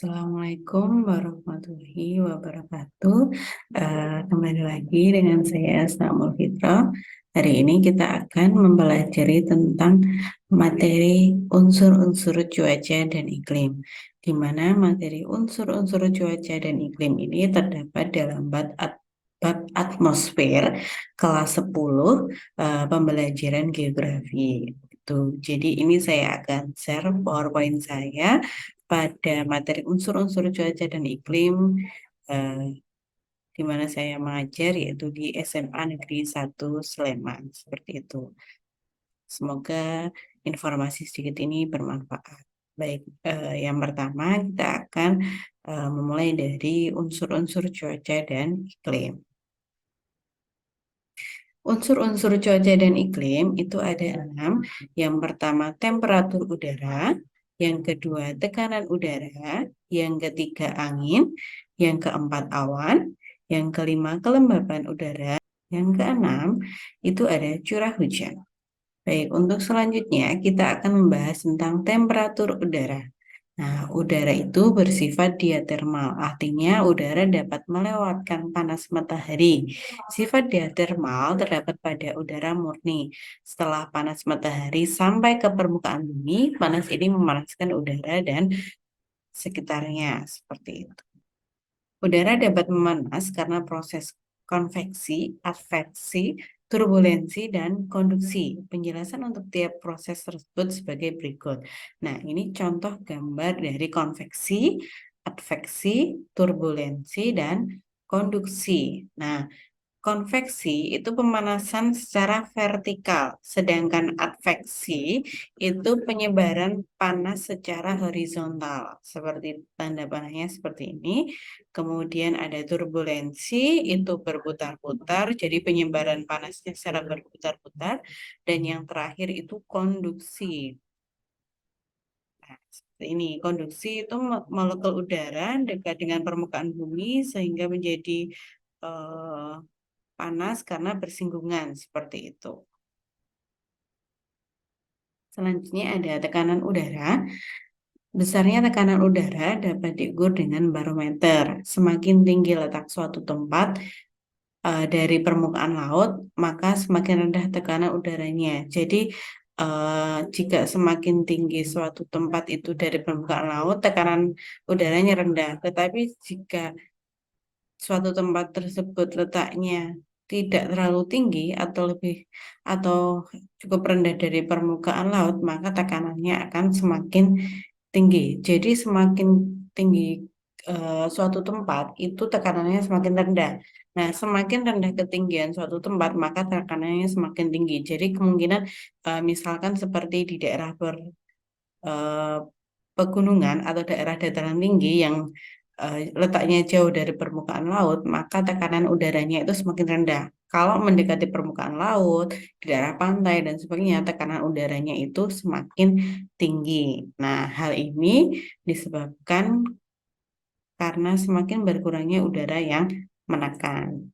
Assalamualaikum warahmatullahi wabarakatuh. Kembali lagi dengan saya Asnamul Fitra. Hari ini kita akan mempelajari tentang materi unsur-unsur cuaca dan iklim, di mana materi unsur-unsur cuaca dan iklim ini terdapat dalam bab atmosfer kelas 10 pembelajaran geografi. Jadi ini saya akan share PowerPoint saya pada materi unsur-unsur cuaca dan iklim eh, di mana saya mengajar yaitu di SMA Negeri 1 Sleman seperti itu. Semoga informasi sedikit ini bermanfaat. Baik, yang pertama kita akan memulai dari unsur-unsur cuaca dan iklim. Unsur-unsur cuaca dan iklim itu ada 6. Yang pertama temperatur udara, yang kedua tekanan udara, yang ketiga angin, yang keempat awan, yang kelima kelembapan udara, yang keenam itu ada curah hujan. Baik, untuk selanjutnya kita akan membahas tentang temperatur udara. Nah, udara itu bersifat diatermal, artinya udara dapat melewatkan panas matahari. Sifat diatermal terdapat pada udara murni. Setelah panas matahari sampai ke permukaan bumi, panas ini memanaskan udara dan sekitarnya, seperti itu. Udara dapat memanas karena proses konveksi, adveksi, turbulensi, dan konduksi. Penjelasan untuk tiap proses tersebut sebagai berikut. Nah, ini contoh gambar dari konveksi, adveksi, turbulensi, dan konduksi. Nah, konveksi itu pemanasan secara vertikal, sedangkan adveksi itu penyebaran panas secara horizontal, seperti tanda panahnya seperti ini. Kemudian ada turbulensi, itu berputar-putar, jadi penyebaran panasnya secara berputar-putar. Dan yang terakhir itu konduksi. Nah, seperti ini, konduksi itu molekul udara dekat dengan permukaan bumi sehingga menjadi eh, panas karena bersinggungan seperti itu. Selanjutnya ada tekanan udara. Besarnya tekanan udara dapat diukur dengan barometer. Semakin tinggi letak suatu tempat dari permukaan laut, maka semakin rendah tekanan udaranya. Jadi jika semakin tinggi suatu tempat itu dari permukaan laut, tekanan udaranya rendah. Tetapi jika suatu tempat tersebut letaknya tidak terlalu tinggi atau cukup rendah dari permukaan laut, maka tekanannya akan semakin tinggi. Jadi semakin tinggi suatu tempat itu tekanannya semakin rendah. Nah, semakin rendah ketinggian suatu tempat, maka tekanannya semakin tinggi. Jadi kemungkinan misalkan seperti di daerah eh, pegunungan atau daerah dataran tinggi yang letaknya jauh dari permukaan laut, maka tekanan udaranya itu semakin rendah. Kalau mendekati permukaan laut, di daerah pantai dan sebagainya, tekanan udaranya itu semakin tinggi. Nah, hal ini disebabkan karena semakin berkurangnya udara yang menekan.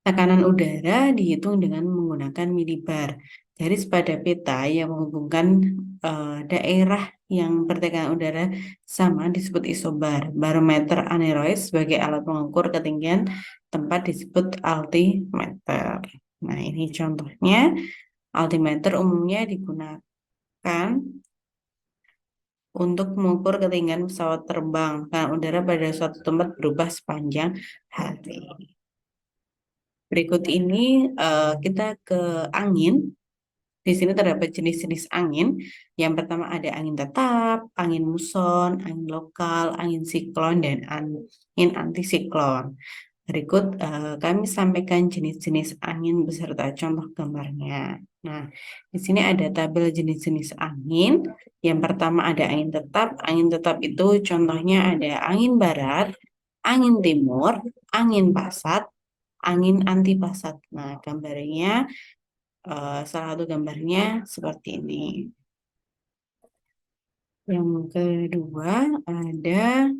Tekanan udara dihitung dengan menggunakan milibar. Garis pada peta yang menghubungkan daerah yang bertekanan udara sama disebut isobar. Barometer aneroid sebagai alat mengukur ketinggian tempat disebut altimeter. Nah, ini contohnya. Altimeter umumnya digunakan untuk mengukur ketinggian pesawat terbang karena udara pada suatu tempat berubah sepanjang hari. Berikut ini kita ke angin. Di sini terdapat jenis-jenis angin. Yang pertama ada angin tetap, angin muson, angin lokal, angin siklon, dan angin antisiklon. Berikut kami sampaikan jenis-jenis angin beserta contoh gambarnya. Nah, di sini ada tabel jenis-jenis angin. Yang pertama ada angin tetap. Angin tetap itu contohnya ada angin barat, angin timur, angin pasat, angin antipasat. Nah, gambarnya salah satu gambarnya seperti ini. Yang kedua ada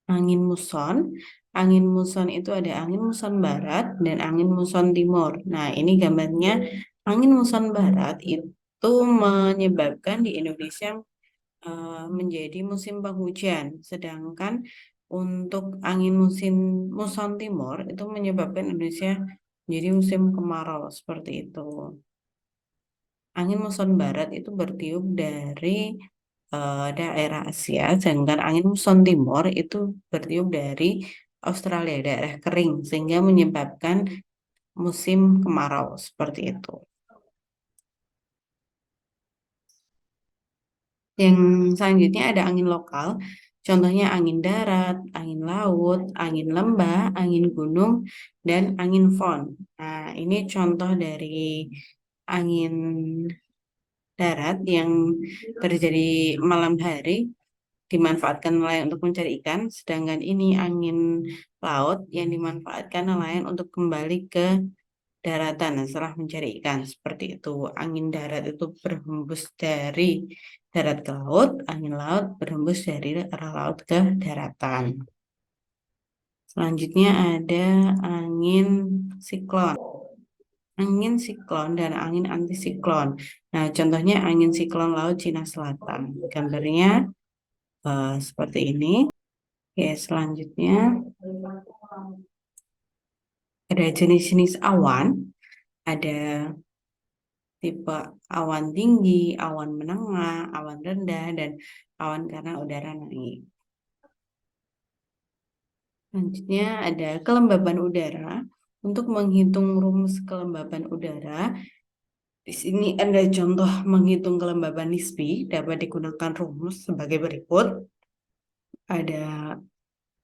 angin muson. Angin muson itu ada angin muson barat dan angin muson timur. Nah, ini gambarnya angin muson barat itu menyebabkan di Indonesia menjadi musim penghujan, sedangkan untuk angin musim muson timur itu menyebabkan Indonesia menjadi musim kemarau seperti itu. Angin muson barat itu bertiup dari daerah Asia, sedangkan angin muson timur itu bertiup dari Australia, daerah kering, sehingga menyebabkan musim kemarau seperti itu. Yang selanjutnya ada angin lokal, contohnya angin darat, angin laut, angin lembah, angin gunung, dan angin fon. Nah, ini contoh dari angin darat yang terjadi malam hari dimanfaatkan nelayan untuk mencari ikan, sedangkan ini angin laut yang dimanfaatkan nelayan untuk kembali ke daratan setelah mencari ikan. Seperti itu, angin darat itu berhembus dari darat ke laut, angin laut berhembus dari arah laut ke daratan. Selanjutnya ada angin siklon. Angin siklon dan angin antisiklon. Nah, contohnya angin siklon laut Cina Selatan. Gambarnya seperti ini. Oke, selanjutnya ada jenis-jenis awan. Ada tipe awan tinggi, awan menengah, awan rendah, dan awan karena udara naik. Selanjutnya ada kelembaban udara. Untuk menghitung rumus kelembaban udara, di sini ada contoh menghitung kelembaban nisbi, dapat digunakan rumus sebagai berikut. Ada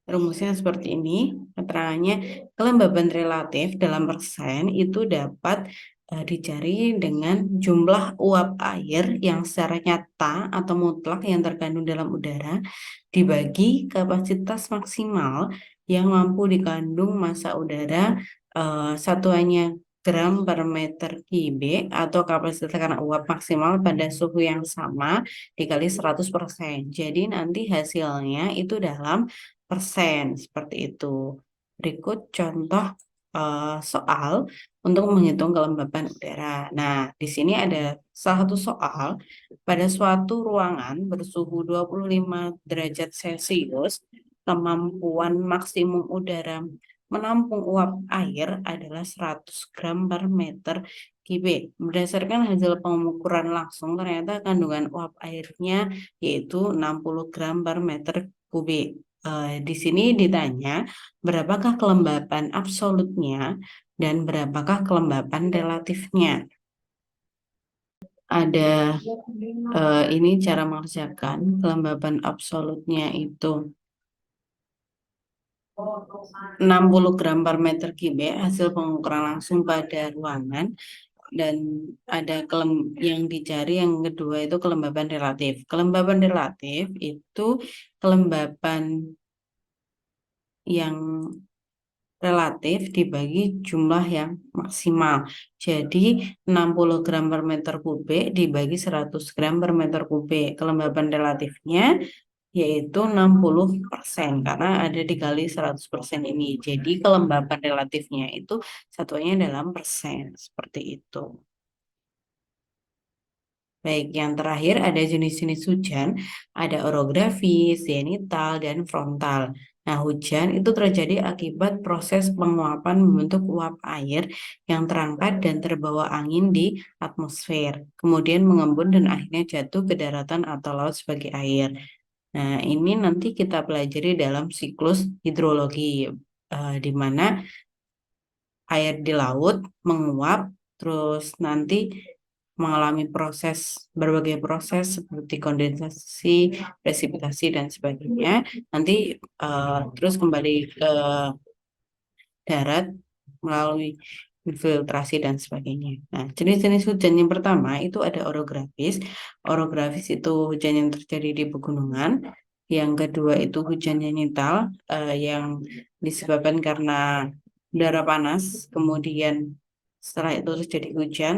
rumusnya seperti ini, keterangannya kelembaban relatif dalam persen itu dapat dicari dengan jumlah uap air yang secara nyata atau mutlak yang terkandung dalam udara dibagi kapasitas maksimal yang mampu dikandung massa udara satuannya gram per meter kubik atau kapasitas karena uap maksimal pada suhu yang sama dikali 100%. Jadi nanti hasilnya itu dalam persen seperti itu. Berikut contoh soal untuk menghitung kelembapan udara. Nah, di sini ada salah satu soal pada suatu ruangan bersuhu 25 derajat Celcius, kemampuan maksimum udara menampung uap air adalah 100 gram per meter kubik. Berdasarkan hasil pengukuran langsung, ternyata kandungan uap airnya yaitu 60 gram per meter kubik. Di sini ditanya berapakah kelembapan absolutnya dan berapakah kelembapan relatifnya. Ada ini cara mengerjakan kelembapan absolutnya itu 60 gram per meter kubik hasil pengukuran langsung pada ruangan, dan ada yang dicari yang kedua itu kelembapan relatif. Kelembapan relatif itu kelembapan yang relatif dibagi jumlah yang maksimal. Jadi 60 gram per meter kubik dibagi 100 gram per meter kubik. Kelembapan relatifnya yaitu 60% karena ada dikali 100% ini. Jadi kelembapan relatifnya itu satuannya dalam persen. Seperti itu. Baik, yang terakhir ada jenis-jenis hujan, ada orografis, zenital, dan frontal. Nah, hujan itu terjadi akibat proses penguapan membentuk uap air yang terangkat dan terbawa angin di atmosfer, kemudian mengembun dan akhirnya jatuh ke daratan atau laut sebagai air. Nah, ini nanti kita pelajari dalam siklus hidrologi, di mana air di laut menguap, terus nanti mengalami berbagai proses seperti kondensasi, presipitasi dan sebagainya. Nanti terus kembali ke darat melalui infiltrasi dan sebagainya. Nah, jenis-jenis hujan yang pertama itu ada orografis. Orografis itu hujan yang terjadi di pegunungan. Yang kedua itu hujan zenital yang disebabkan karena udara panas, kemudian setelah itu terjadi hujan.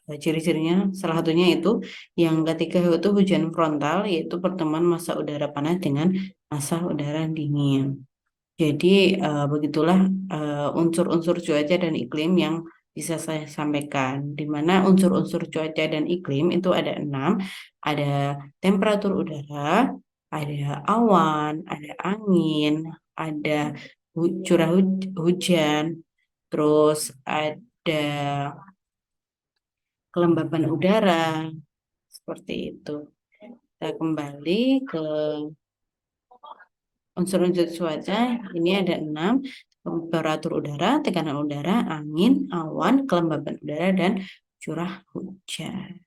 Ciri-cirinya salah satunya itu yang ketiga itu hujan frontal, yaitu pertemuan massa udara panas dengan massa udara dingin. Jadi begitulah unsur-unsur cuaca dan iklim yang bisa saya sampaikan, di mana unsur-unsur cuaca dan iklim itu ada 6, ada temperatur udara, ada awan, ada angin, ada hujan, terus ada kelembapan udara, seperti itu. Kita kembali ke unsur-unsur cuaca, ini ada 6, temperatur udara, tekanan udara, angin, awan, kelembaban udara, dan curah hujan.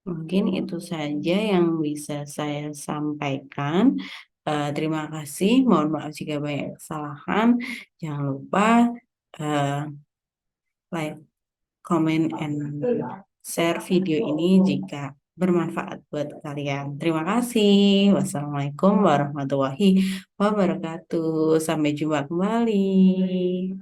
Mungkin itu saja yang bisa saya sampaikan. Terima kasih, mohon maaf jika banyak kesalahan. Jangan lupa like, comment, and share video ini jika bermanfaat buat kalian. Terima kasih. Wassalamualaikum warahmatullahi wabarakatuh. Sampai jumpa kembali.